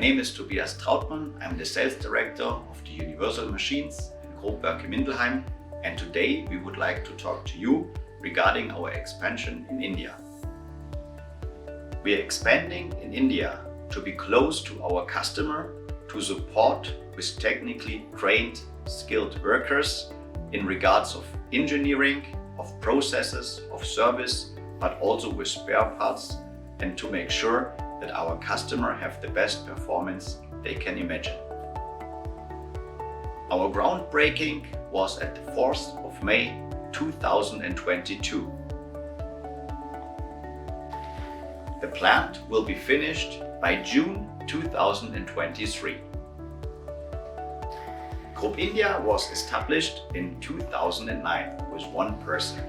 name is Tobias Trautmann. I'm the sales director of the Universal Machines in Grob in Mindelheim, and today we would like to talk to you regarding our expansion in India. We are expanding in India to be close to our customer, to support with technically trained, skilled workers in regards of engineering, of processes, of service, but also with spare parts, and to make sure that our customer have the best performance they can imagine. Our groundbreaking was at the 4th of May 2022. The plant will be finished by June 2023. Grob India was established in 2009 with one person.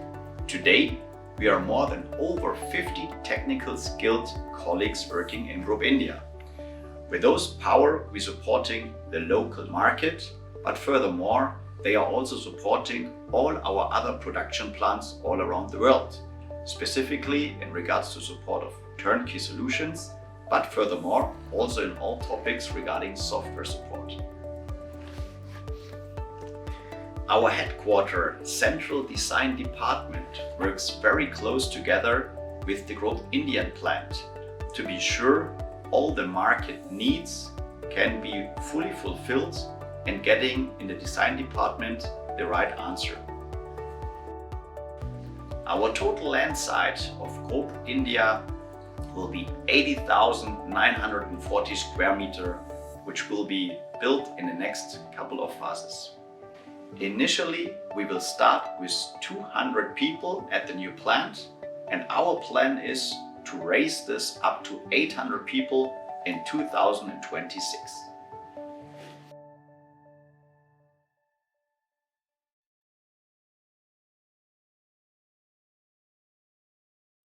Today, we are more than over 50 technical skilled colleagues working in Grob India. With those power, we're supporting the local market, but furthermore, they are also supporting all our other production plants all around the world, specifically in regards to support of turnkey solutions, but furthermore, also in all topics regarding software support. Our headquarter central design department works very close together with the Grob Indian plant to be sure all the market needs can be fully fulfilled and getting in the design department the right answer. Our total land site of Grob India will be 80,940 square meters, which will be built in the next couple of phases. Initially, we will start with 200 people at the new plant, and our plan is to raise this up to 800 people in 2026.